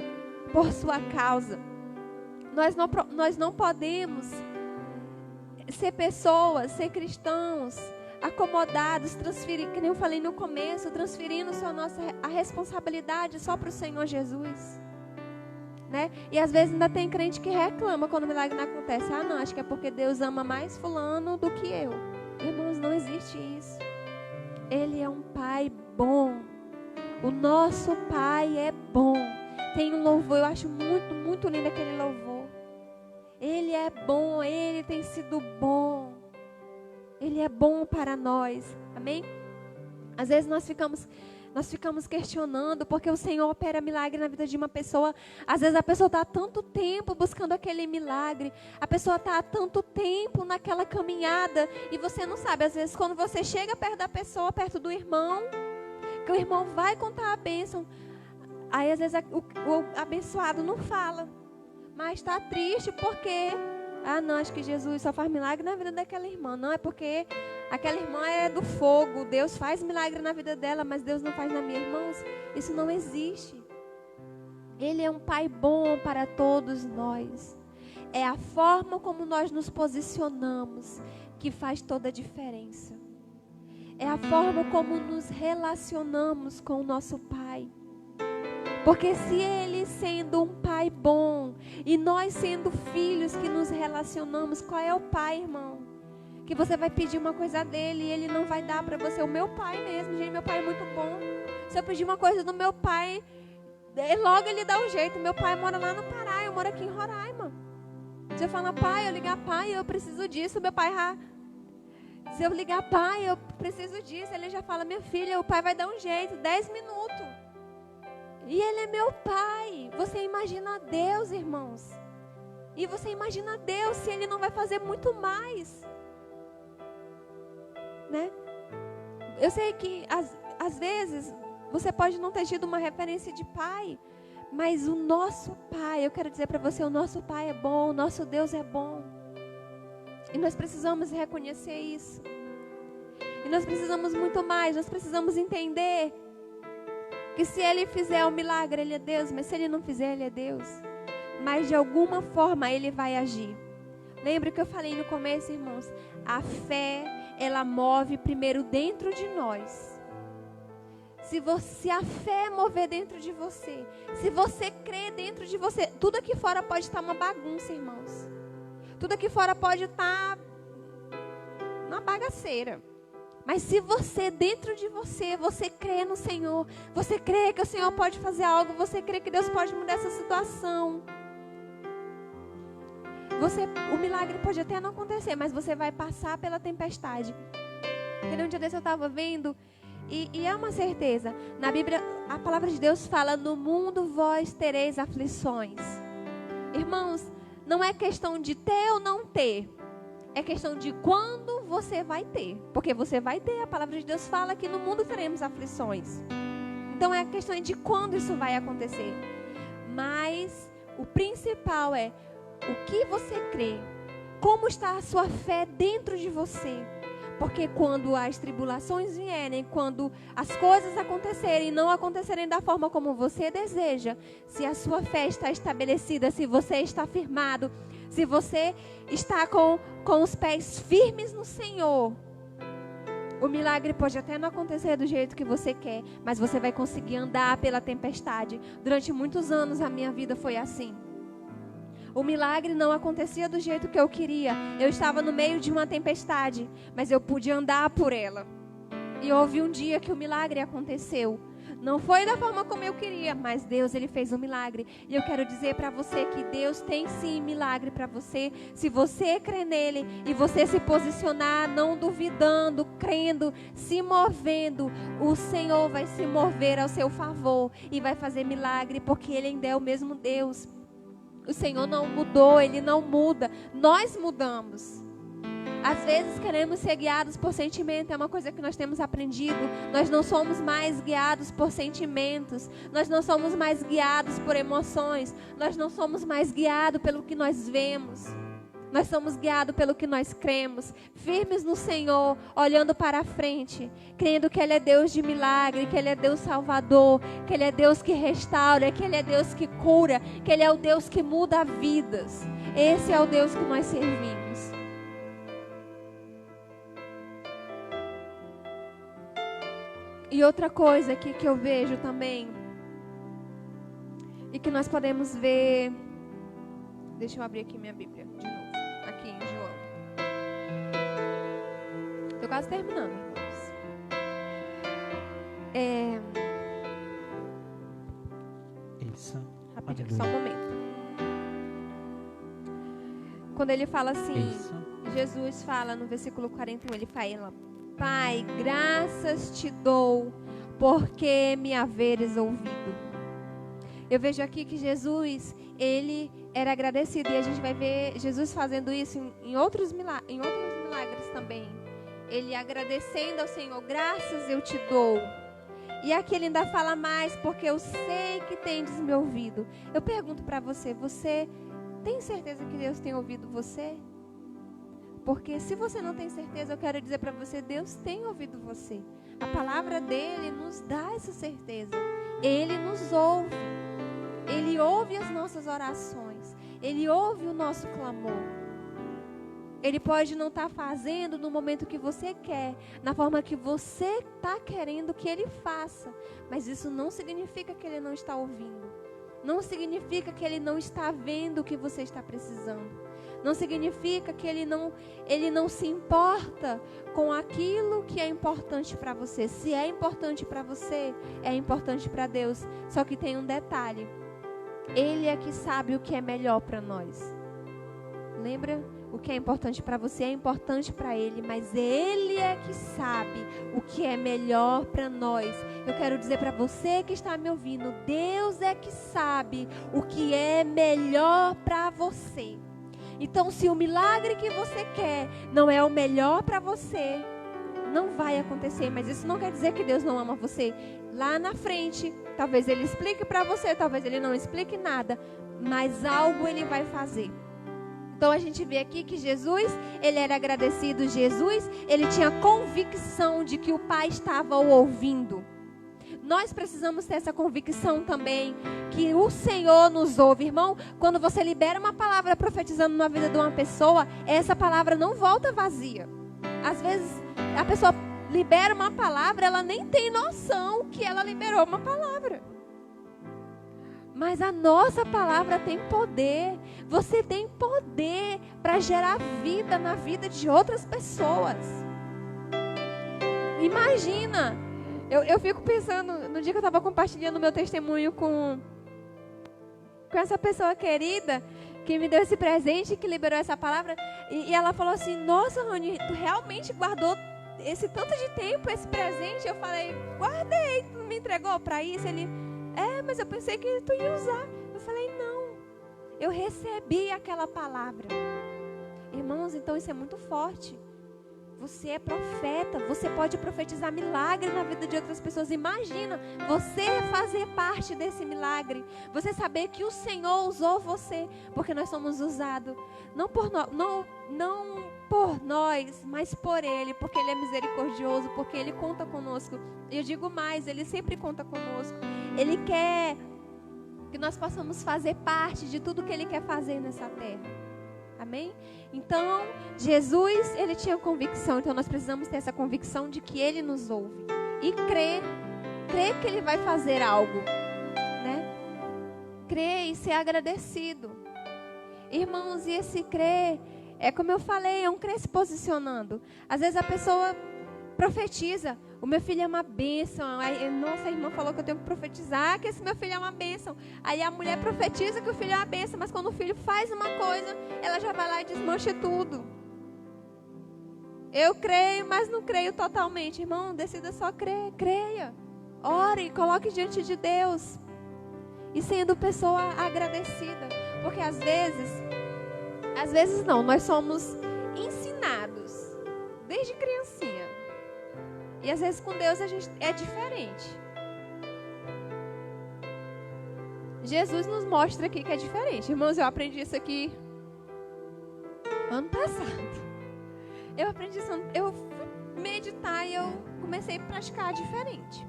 Speaker 1: por sua causa. Nós não podemos ser pessoas, ser cristãos acomodados, transferir, que nem eu falei no começo, transferindo a responsabilidade só para o Senhor Jesus, né? E às vezes ainda tem crente que reclama quando o milagre não acontece. Ah, não, acho que é porque Deus ama mais fulano do que eu. Irmãos, não existe isso. Ele é um Pai bom. O nosso Pai é bom. Tem um louvor, eu acho muito, muito lindo aquele louvor. Ele é bom, Ele tem sido bom. Ele é bom para nós. Amém? Às vezes nós ficamos questionando porque o Senhor opera milagre na vida de uma pessoa. Às vezes a pessoa está há tanto tempo buscando aquele milagre. A pessoa está há tanto tempo naquela caminhada e você não sabe. Às vezes quando você chega perto da pessoa, perto do irmão, que o irmão vai contar a bênção, aí às vezes o abençoado não fala. Mas está triste porque... Ah, não, acho que Jesus só faz milagre na vida daquela irmã. Não, é porque aquela irmã é do fogo. Deus faz milagre na vida dela, mas Deus não faz na minha. Irmãos, isso não existe. Ele é um Pai bom para todos nós. É a forma como nós nos posicionamos que faz toda a diferença. É a forma como nos relacionamos com o nosso Pai. Porque se Ele sendo um Pai bom e nós sendo filhos que nos relacionamos, qual é o Pai, irmão? Que você vai pedir uma coisa dele e Ele não vai dar para você. O meu pai mesmo, gente, meu pai é muito bom. Se eu pedir uma coisa do meu pai, logo ele dá um jeito. Meu pai mora lá no Pará, eu moro aqui em Roraima. Se eu falar, pai, eu ligar, pai, eu preciso disso, meu pai se eu ligar, pai, eu preciso disso, ele já fala, minha filha, o pai vai dar um jeito, 10 minutos. E Ele é meu Pai. Você imagina Deus, irmãos. E você imagina Deus se Ele não vai fazer muito mais, né? Eu sei que às vezes você pode não ter tido uma referência de pai, mas o nosso Pai, eu quero dizer para você, o nosso Pai é bom, o nosso Deus é bom. E nós precisamos reconhecer isso. E nós precisamos muito mais, nós precisamos entender que se Ele fizer o milagre, Ele é Deus. Mas se Ele não fizer, Ele é Deus. Mas de alguma forma Ele vai agir. Lembra que eu falei no começo, irmãos? A fé, ela move primeiro dentro de nós. Se a fé mover dentro de você, se você crer dentro de você, tudo aqui fora pode estar uma bagunça, irmãos. Tudo aqui fora pode estar uma bagaceira. Mas se você, dentro de você, você crê no Senhor, você crê que o Senhor pode fazer algo, você crê que Deus pode mudar essa situação, o milagre pode até não acontecer, mas você vai passar pela tempestade. Um dia desse eu estava vendo, e é uma certeza, na Bíblia, a palavra de Deus fala, no mundo vós tereis aflições. Irmãos, não é questão de ter ou não ter. É questão de quando você vai ter. Porque você vai ter. A palavra de Deus fala que no mundo teremos aflições. Então a questão é de quando isso vai acontecer. Mas o principal é o que você crê. Como está a sua fé dentro de você? Porque quando as tribulações vierem, quando as coisas acontecerem e não acontecerem da forma como você deseja, se a sua fé está estabelecida, se você está firmado, se você está com os pés firmes no Senhor, o milagre pode até não acontecer do jeito que você quer, mas você vai conseguir andar pela tempestade. Durante muitos anos a minha vida foi assim. O milagre não acontecia do jeito que eu queria. Eu estava no meio de uma tempestade, mas eu pude andar por ela. E houve um dia que o milagre aconteceu. Não foi da forma como eu queria, mas Deus, Ele fez um milagre. E eu quero dizer para você que Deus tem sim milagre para você. Se você crê nele e você se posicionar, não duvidando, crendo, se movendo, o Senhor vai se mover ao seu favor e vai fazer milagre, porque Ele ainda é o mesmo Deus. O Senhor não mudou, Ele não muda. Nós mudamos. Às vezes queremos ser guiados por sentimento, é uma coisa que nós temos aprendido. Nós não somos mais guiados por sentimentos. Nós não somos mais guiados por emoções. Nós não somos mais guiados pelo que nós vemos. Nós somos guiados pelo que nós cremos, firmes no Senhor, olhando para a frente, crendo que Ele é Deus de milagre, que Ele é Deus salvador, que Ele é Deus que restaura, que Ele é Deus que cura, que Ele é o Deus que muda vidas. Esse é o Deus que nós servimos. E outra coisa aqui que eu vejo também, e que nós podemos ver, deixa eu abrir aqui minha Bíblia de novo. Aqui em João. Estou quase terminando, irmãos.
Speaker 2: Isso.
Speaker 1: Rapidinho, só um momento. Quando ele fala assim,
Speaker 2: Isso.
Speaker 1: Jesus fala no versículo 41, ele fala: Pai, graças te dou, porque me haveres ouvido. Eu vejo aqui que Jesus, ele era agradecido, e a gente vai ver Jesus fazendo isso em outros milagres também. Ele agradecendo ao Senhor, graças eu te dou. E aqui ele ainda fala mais, porque eu sei que tendes me ouvido. Eu pergunto para você, você tem certeza que Deus tem ouvido você? Porque se você não tem certeza, eu quero dizer para você, Deus tem ouvido você. A palavra dele nos dá essa certeza. Ele nos ouve. Ele ouve as nossas orações. Ele ouve o nosso clamor. Ele pode não estar fazendo no momento que você quer, na forma que você está querendo que ele faça. Mas isso não significa que ele não está ouvindo. Não significa que ele não está vendo o que você está precisando. Não significa que ele não se importa com aquilo que é importante para você. Se é importante para você, é importante para Deus. Só que tem um detalhe. Ele é que sabe o que é melhor para nós. Lembra? O que é importante para você é importante para Ele, mas Ele é que sabe o que é melhor para nós. Eu quero dizer para você que está me ouvindo, Deus é que sabe o que é melhor para você. Então, se o milagre que você quer não é o melhor para você, não vai acontecer. Mas isso não quer dizer que Deus não ama você. Lá na frente, talvez Ele explique para você, talvez Ele não explique nada, mas algo Ele vai fazer. Então a gente vê aqui que Jesus, ele era agradecido. Jesus, ele tinha convicção de que o Pai estava o ouvindo. Nós precisamos ter essa convicção também, que o Senhor nos ouve. Irmão, quando você libera uma palavra profetizando na vida de uma pessoa, essa palavra não volta vazia. Às vezes a pessoa libera uma palavra, ela nem tem noção que ela liberou uma palavra. Mas a nossa palavra tem poder. Você tem poder para gerar vida na vida de outras pessoas. Imagina, eu fico pensando, no dia que eu estava compartilhando meu testemunho com essa pessoa querida, que me deu esse presente, que liberou essa palavra, e ela falou assim, nossa, Rony, tu realmente guardou esse tanto de tempo, esse presente? Eu falei, guardei, tu me entregou para isso? Ele... mas eu pensei que tu ia usar. Eu falei, não. Eu recebi aquela palavra. Irmãos, então isso é muito forte. Você é profeta, você pode profetizar milagre na vida de outras pessoas. Imagina você fazer parte desse milagre. Você saber que o Senhor usou você, porque nós somos usados não por nós, mas por Ele, porque Ele é misericordioso, porque Ele conta conosco. E eu digo mais, Ele sempre conta conosco. Ele quer que nós possamos fazer parte de tudo que Ele quer fazer nessa terra. Amém? Então, Jesus, Ele tinha convicção. Então, nós precisamos ter essa convicção de que Ele nos ouve. E crer que Ele vai fazer algo. Né? Crer e ser agradecido. Irmãos, e esse crer, é como eu falei, é um crer se posicionando. Às vezes a pessoa profetiza, o meu filho é uma bênção. Aí, nossa, a irmã falou que eu tenho que profetizar que esse meu filho é uma bênção. Aí a mulher profetiza que o filho é uma bênção, mas quando o filho faz uma coisa, ela já vai lá e desmancha tudo. Eu creio, mas não creio totalmente. Irmão, decida só crer, creia. Ore, coloque diante de Deus. E sendo pessoa agradecida. Porque às vezes não, nós somos ensinados desde criancinha. E às vezes com Deus a gente é diferente. Jesus nos mostra aqui que é diferente. Irmãos, eu aprendi isso aqui ano passado. Eu aprendi isso, eu fui meditar e eu comecei a praticar diferente.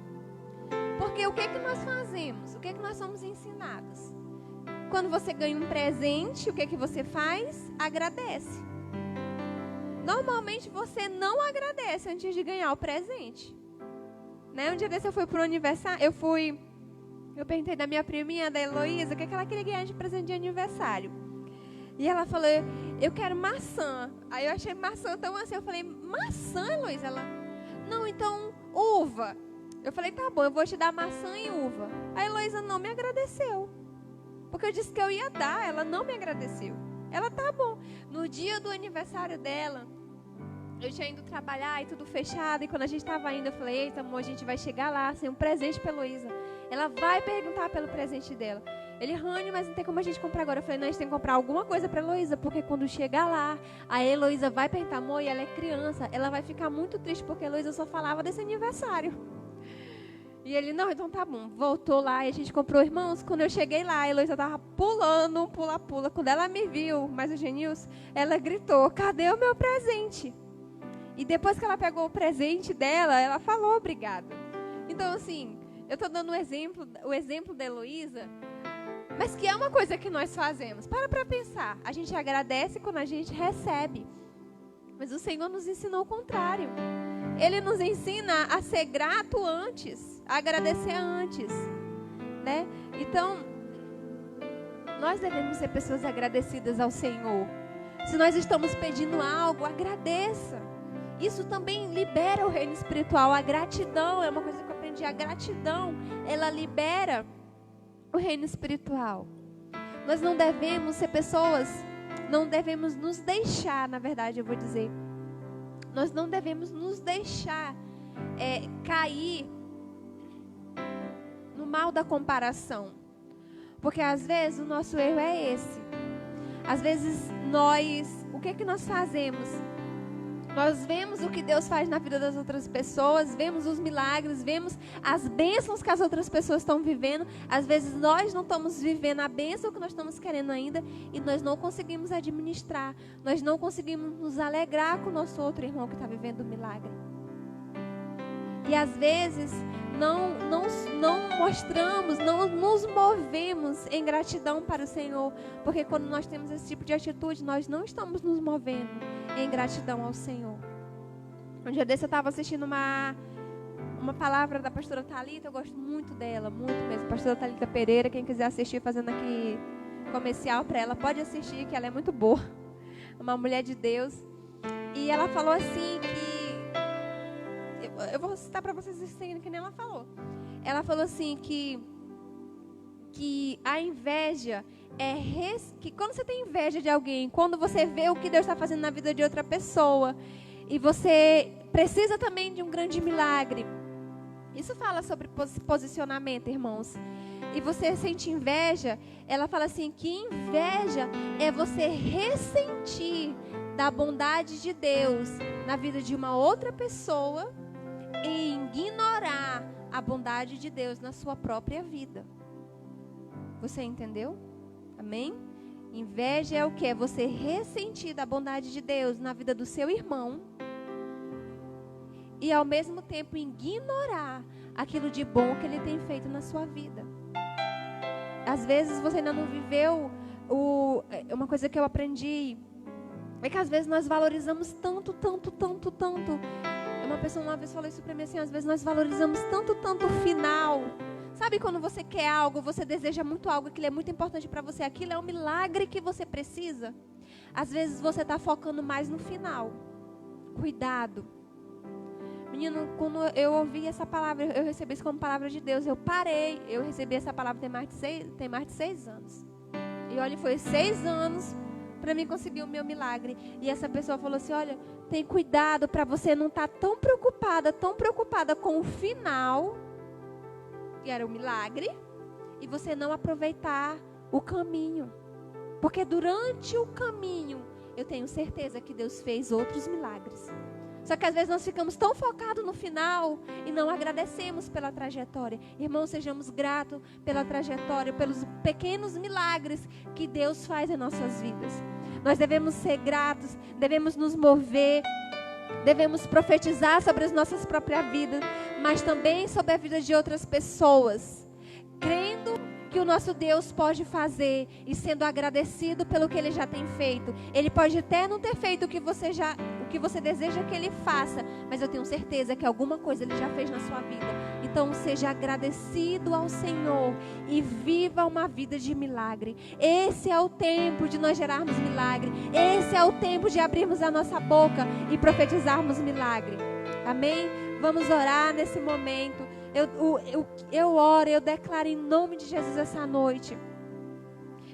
Speaker 1: Porque o que nós fazemos? O que nós somos ensinados? Quando você ganha um presente, o que você faz? Agradece. Normalmente você não agradece antes de ganhar o presente. Né? Um dia desse eu fui para o aniversário, eu perguntei da minha priminha, da Heloísa, o que ela queria ganhar de presente de aniversário. E ela falou, eu quero maçã. Aí eu achei maçã tão assim, eu falei, maçã, Heloísa? Ela, não, então uva. Eu falei, tá bom, eu vou te dar maçã e uva. A Heloísa não me agradeceu. Porque eu disse que eu ia dar, ela não me agradeceu. Ela, tá bom. No dia do aniversário dela, eu tinha ido trabalhar e tudo fechado. E quando a gente estava indo, eu falei, eita, amor, a gente vai chegar lá sem um presente para a Heloísa. Ela vai perguntar pelo presente dela. Ele, Rani, mas não tem como a gente comprar agora. Eu falei, não, a gente tem que comprar alguma coisa para a Heloísa. Porque quando chegar lá, a Heloísa vai perguntar, amor, e ela é criança. Ela vai ficar muito triste porque a Heloísa só falava desse aniversário. E ele, não, então tá bom. Voltou lá e a gente comprou. Irmãos, quando eu cheguei lá, a Heloísa estava pulando, pula-pula. Quando ela me viu, mas o Genilson, ela gritou, cadê o meu presente? E depois que ela pegou o presente dela, ela falou obrigada. Então, assim, eu estou dando o exemplo da Heloísa, mas que é uma coisa que nós fazemos. Para pensar. A gente agradece quando a gente recebe. Mas o Senhor nos ensinou o contrário. Ele nos ensina a ser grato antes, a agradecer antes, né? Então, nós devemos ser pessoas agradecidas ao Senhor. Se nós estamos pedindo algo, agradeça. Isso também libera o reino espiritual. A gratidão é uma coisa que eu aprendi. A gratidão, ela libera o reino espiritual. Nós não devemos ser pessoas, não devemos nos deixar, na verdade, eu vou dizer. Nós não devemos nos deixar cair no mal da comparação. Porque às vezes o nosso erro é esse. Às vezes o que nós fazemos? Nós vemos o que Deus faz na vida das outras pessoas, vemos os milagres, vemos as bênçãos que as outras pessoas estão vivendo. Às vezes nós não estamos vivendo a bênção que nós estamos querendo ainda e nós não conseguimos administrar. Nós não conseguimos nos alegrar com o nosso outro irmão que está vivendo o milagre. E às vezes não mostramos, não nos movemos em gratidão para o Senhor. Porque quando nós temos esse tipo de atitude, nós não estamos nos movendo em gratidão ao Senhor. Um dia desse eu estava assistindo uma palavra da pastora Thalita, eu gosto muito dela, muito mesmo. Pastora Thalita Pereira, quem quiser assistir, fazendo aqui comercial para ela, pode assistir, que ela é muito boa. Uma mulher de Deus. E ela falou assim que... Eu vou citar para vocês seguindo que nem ela falou. Ela falou assim que a inveja que quando você tem inveja de alguém, quando você vê o que Deus está fazendo na vida de outra pessoa e você precisa também de um grande milagre, isso fala sobre posicionamento, irmãos. E você sente inveja, ela fala assim que inveja é você ressentir da bondade de Deus na vida de uma outra pessoa e ignorar a bondade de Deus na sua própria vida. Você entendeu? Amém? Inveja é o que? É você ressentir da bondade de Deus na vida do seu irmão e ao mesmo tempo ignorar aquilo de bom que ele tem feito na sua vida. Às vezes você ainda não viveu uma coisa que eu aprendi é que às vezes nós valorizamos tanto. Uma pessoa uma vez falou isso pra mim assim, às vezes nós valorizamos tanto o final. Sabe quando você quer algo, você deseja muito algo, aquilo é muito importante para você, aquilo é um milagre que você precisa. Às vezes você está focando mais no final. Cuidado. Menino, quando eu ouvi essa palavra, eu recebi isso como palavra de Deus, eu recebi essa palavra tem mais de 6 anos. E olha, foi 6 anos para mim conseguir o meu milagre. E essa pessoa falou assim, olha, tem cuidado para você não estar tão preocupada com o final, que era o milagre, e você não aproveitar o caminho. Porque durante o caminho, eu tenho certeza que Deus fez outros milagres. Só que às vezes nós ficamos tão focados no final e não agradecemos pela trajetória. Irmãos, sejamos gratos pela trajetória, pelos pequenos milagres que Deus faz em nossas vidas. Nós devemos ser gratos, devemos nos mover, devemos profetizar sobre as nossas próprias vidas, mas também sobre a vida de outras pessoas, crendo que o nosso Deus pode fazer e sendo agradecido pelo que Ele já tem feito. Ele pode até não ter feito o que você deseja que Ele faça, mas eu tenho certeza que alguma coisa Ele já fez na sua vida. Então seja agradecido ao Senhor e viva uma vida de milagre. Esse é o tempo de nós gerarmos milagre. Esse é o tempo de abrirmos a nossa boca e profetizarmos milagre. Amém? Vamos orar nesse momento. Eu oro, eu declaro em nome de Jesus essa noite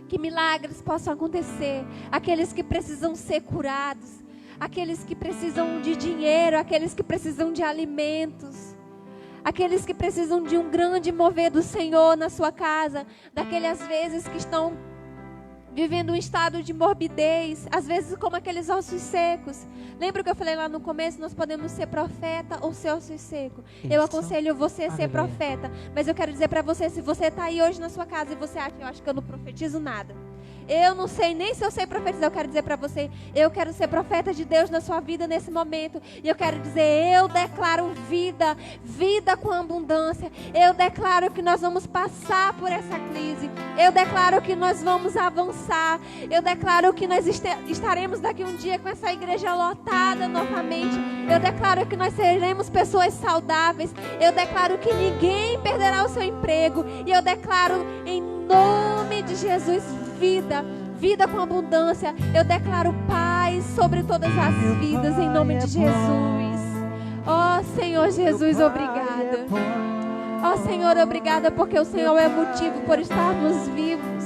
Speaker 1: que milagres possam acontecer. Aqueles que precisam ser curados, aqueles que precisam de dinheiro, aqueles que precisam de alimentos, aqueles que precisam de um grande mover do Senhor na sua casa, daqueles às vezes que estão vivendo um estado de morbidez, às vezes como aqueles ossos secos. Lembra que eu falei lá no começo? Nós podemos ser profeta ou ser ossos secos. Eu aconselho você a ser profeta, mas eu quero dizer para você, se você está aí hoje na sua casa e você acha, eu acho que eu não profetizo nada, eu não sei nem se eu sei profetizar, eu quero dizer para você, eu quero ser profeta de Deus na sua vida nesse momento, e eu quero dizer, eu declaro vida com abundância, eu declaro que nós vamos passar por essa crise, eu declaro que nós vamos avançar, eu declaro que nós estaremos daqui um dia com essa igreja lotada novamente, eu declaro que nós seremos pessoas saudáveis, eu declaro que ninguém perderá o seu emprego, e eu declaro em nome de Jesus, vida com abundância. Eu declaro paz sobre todas as vidas em nome de Jesus. Ó Senhor Jesus, obrigada. Ó Senhor, obrigada porque o Senhor é o motivo por estarmos vivos.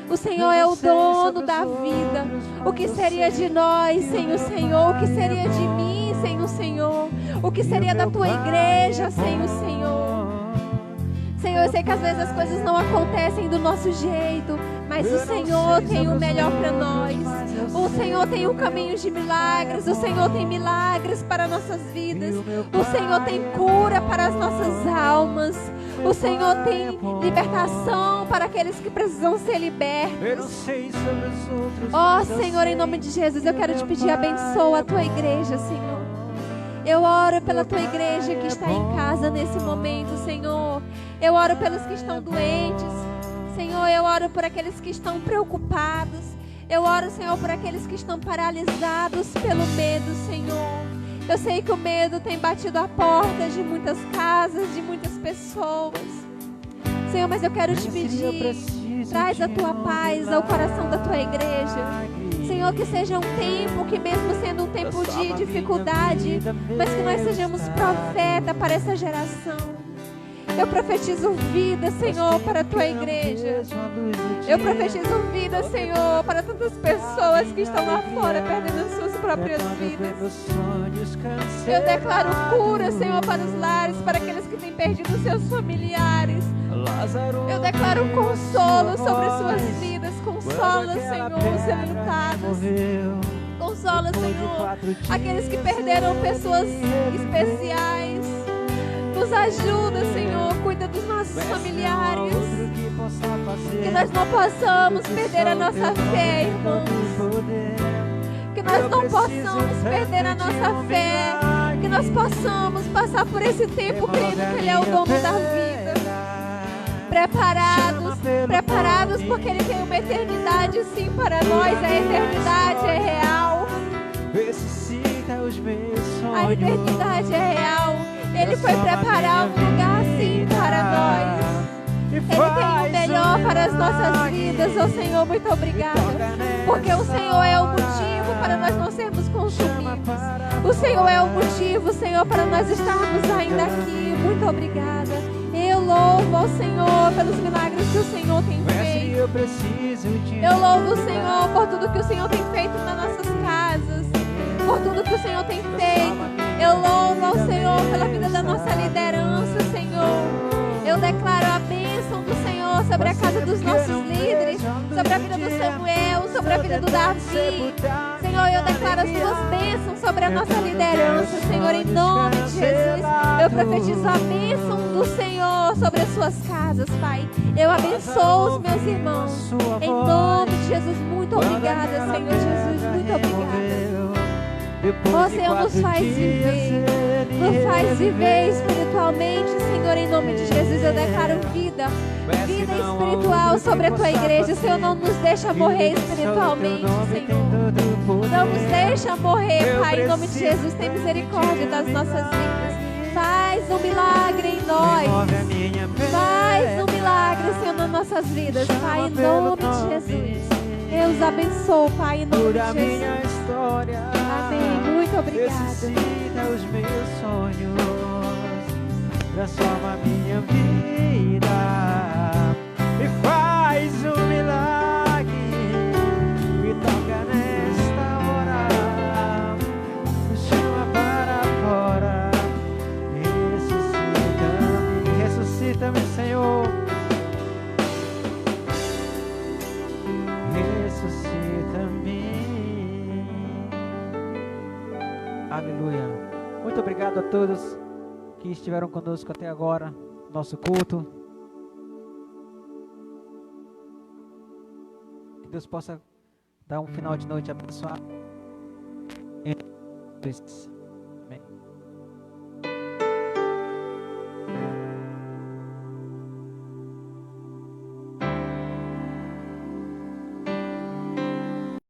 Speaker 1: O Senhor é o dono da vida. O que seria de nós sem o Senhor? O que seria de mim sem o Senhor? O que seria da tua igreja sem o Senhor? Senhor, eu sei que às vezes as coisas não acontecem do nosso jeito, mas o Senhor tem o melhor para nós. O Senhor tem um caminho de milagres, o Senhor tem milagres para nossas vidas, o Senhor tem cura para as nossas almas, o Senhor tem libertação para aqueles que precisam ser libertos. Ó Senhor, em nome de Jesus, eu quero te pedir, abençoa a tua igreja, Senhor. Eu oro pela tua igreja que está em casa nesse momento, Senhor. Eu oro pelos que estão doentes. Senhor, eu oro por aqueles que estão preocupados. Eu oro, Senhor, por aqueles que estão paralisados pelo medo, Senhor. Eu sei que o medo tem batido a porta de muitas casas, de muitas pessoas. Senhor, mas eu quero te pedir, traz a tua paz ao coração da tua igreja. Senhor, que seja um tempo que mesmo sendo um tempo de dificuldade, mas que nós sejamos profeta para essa geração. Eu profetizo vida, Senhor, para a tua igreja. Eu profetizo vida, Senhor, para tantas pessoas que estão lá fora perdendo as suas próprias vidas. Eu declaro cura, Senhor, para os lares, para aqueles que têm perdido seus familiares. Eu declaro consolo sobre suas vidas. Consola, Senhor, os enlutados. consola, Senhor, aqueles que perderam pessoas especiais. Nos ajuda, Senhor, cuida dos nossos familiares. Que nós não possamos perder a nossa fé, irmãos. Que nós não possamos perder a nossa fé. Que nós possamos passar por esse tempo crendo que Ele é o dono da vida. Preparados porque Ele tem uma eternidade sim para nós. A eternidade é real. A eternidade é real. Ele foi preparar um lugar sim para nós. Ele tem o melhor para as nossas vidas. Oh Senhor, muito obrigada. Porque o Senhor é o motivo para nós não sermos consumidos. O Senhor é o motivo, Senhor, para nós estarmos ainda aqui. Muito obrigada. Eu louvo ao Senhor pelos milagres que o Senhor tem feito. Eu louvo o Senhor por tudo que o Senhor tem feito nas nossas casas. Por tudo que o Senhor tem feito. Eu louvo ao Senhor pela vida da nossa liderança, Senhor. Eu declaro a bênção do Senhor sobre a casa dos nossos líderes, sobre a vida do Samuel, sobre a vida do Davi. Senhor, eu declaro as tuas bênçãos sobre a nossa liderança, Senhor, em nome de Jesus. Eu profetizo a bênção do Senhor sobre as suas casas, Pai. Eu abençoo os meus irmãos. Em nome de Jesus, muito obrigada, Senhor Jesus, muito obrigada. Ó Senhor, nos faz viver. Nos faz viver espiritualmente, Senhor, em nome de Jesus. Eu declaro vida espiritual sobre a tua igreja. Senhor, não nos deixa morrer espiritualmente, Senhor. Não nos deixa morrer, Pai, em nome de Jesus. Tem misericórdia das nossas vidas. Faz um milagre em nós. Faz um milagre, Senhor, nas nossas vidas, Pai, em nome de Jesus. Eu os abençoo, Pai, em nome de Jesus. Amém. Muito obrigada.
Speaker 2: Ressuscita os meus sonhos, transforma minha vida e faz um milagre. Me toca nesta hora, me chama para fora. Ressuscita-me, Senhor. Ressuscita-me. Aleluia. Muito obrigado a todos que estiveram conosco até agora, nosso culto. Que Deus possa dar um final de noite abençoado.